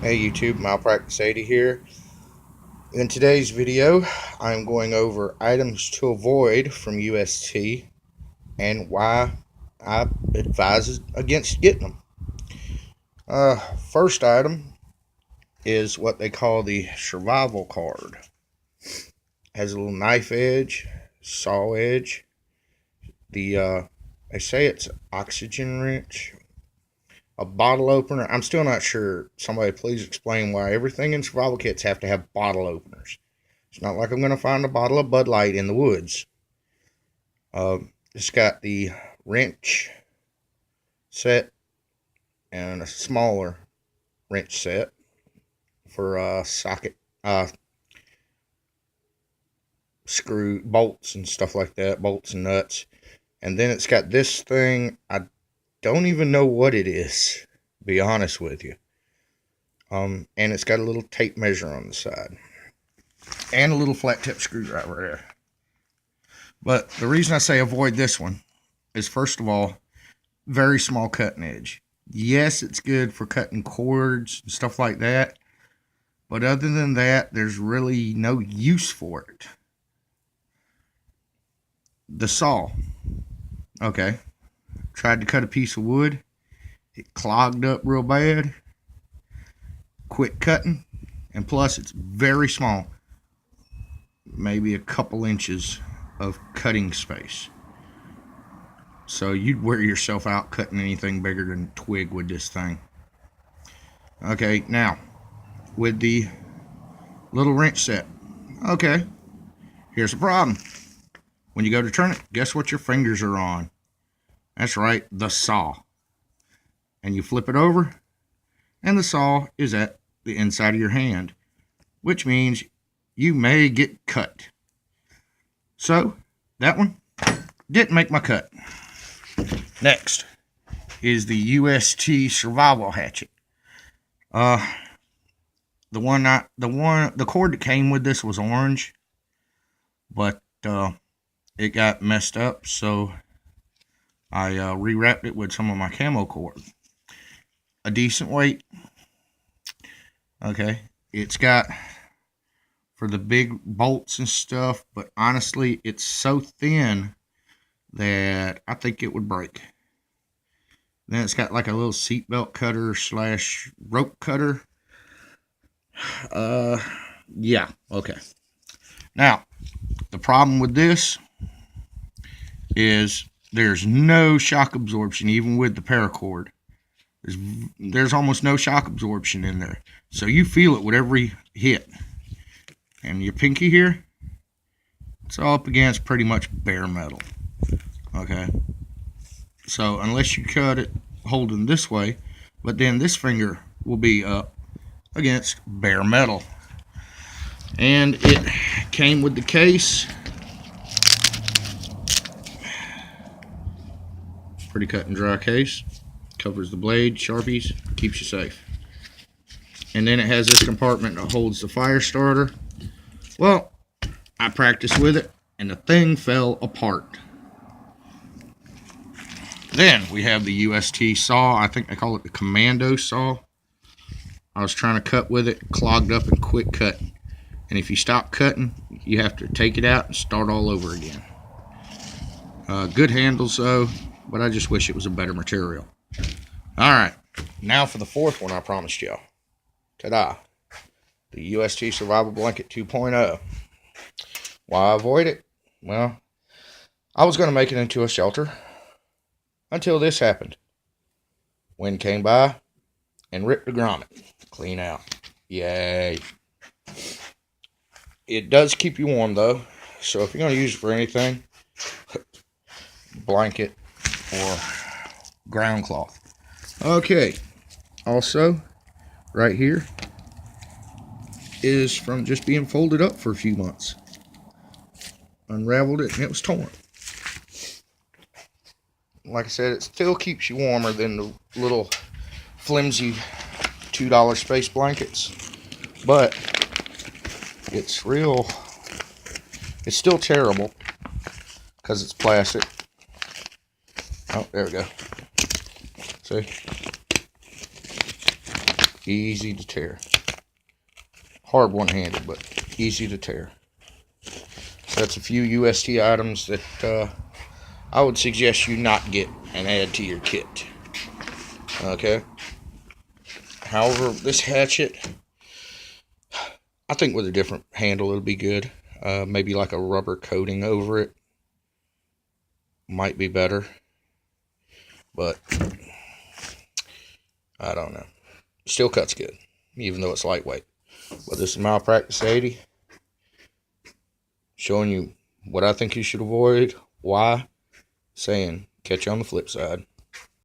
Hey YouTube, Malpractice 80 here. In today's video, I'm going over items to avoid from UST and why I advise against getting them. First item is what they call the survival card. Has a little knife edge, saw edge. They say it's oxygen wrench, a bottle opener. I'm still not sure. Somebody please explain why everything in survival kits have to have bottle openers. It's not like I'm going to find a bottle of Bud Light in the woods. It's got the wrench set and a smaller wrench set for socket, screw bolts and stuff like that, bolts and nuts. And then it's got this thing. I don't even know what it is, to be honest with you. And it's got a little tape measure on the side and a little flat tip screwdriver there. But the reason I say avoid this one is, first of all, very small cutting edge. Yes, it's good for cutting cords and stuff like that, but other than that, there's really no use for it. The saw. Okay. Tried to cut a piece of wood. It clogged up real bad. Quit cutting. And plus, it's very small. Maybe a couple inches of cutting space. So you'd wear yourself out cutting anything bigger than a twig with this thing. Okay, now, with the little wrench set. Okay, here's the problem. When you go to turn it, guess what your fingers are on? That's right, the saw. And you flip it over, and the saw is at the inside of your hand, which means you may get cut. So, that one didn't make my cut. Next is the UST survival hatchet. The cord that came with this was orange, but it got messed up, so I rewrapped it with some of my camo cord. A decent weight. Okay, it's got for the big bolts and stuff, but honestly, it's so thin that I think it would break. Then it's got like a little seatbelt cutter slash rope cutter. Yeah, okay. Now, the problem with this is there's no shock absorption, even with the paracord. There's almost no shock absorption in there. So you feel it with every hit. And your pinky here, it's all up against pretty much bare metal. Okay. So unless you cut it holding this way, but then this finger will be up against bare metal. And it came with the case. Pretty cut and dry case. Covers the blade, Sharpies, keeps you safe. And then it has this compartment that holds the fire starter. Well, I practiced with it, and the thing fell apart. Then we have the UST saw. I think they call it the commando saw. I was trying to cut with it, clogged up and quit cutting. And if you stop cutting, you have to take it out and start all over again. Good handles though, but I just wish it was a better material. Alright, now for the fourth one I promised y'all. Ta-da. The UST Survival Blanket 2.0. Why avoid it? Well, I was going to make it into a shelter until this happened. Wind came by and ripped the grommet clean out. Yay. It does keep you warm though, so if you're going to use it for anything, blanket or ground cloth. Okay, also right here is from just being folded up for a few months. Unraveled it and it was torn. Like I said, it still keeps you warmer than the little flimsy $2 space blankets, but it's still terrible because it's plastic. Oh, there we go. See? Easy to tear. Hard one-handed, but easy to tear. So that's a few UST items that I would suggest you not get and add to your kit. Okay. However, this hatchet, I think with a different handle it'll be good. Maybe like a rubber coating over it might be better. But I don't know. Still cuts good, even though it's lightweight. But this is Malpractice 80. Showing you what I think you should avoid, why, saying catch you on the flip side.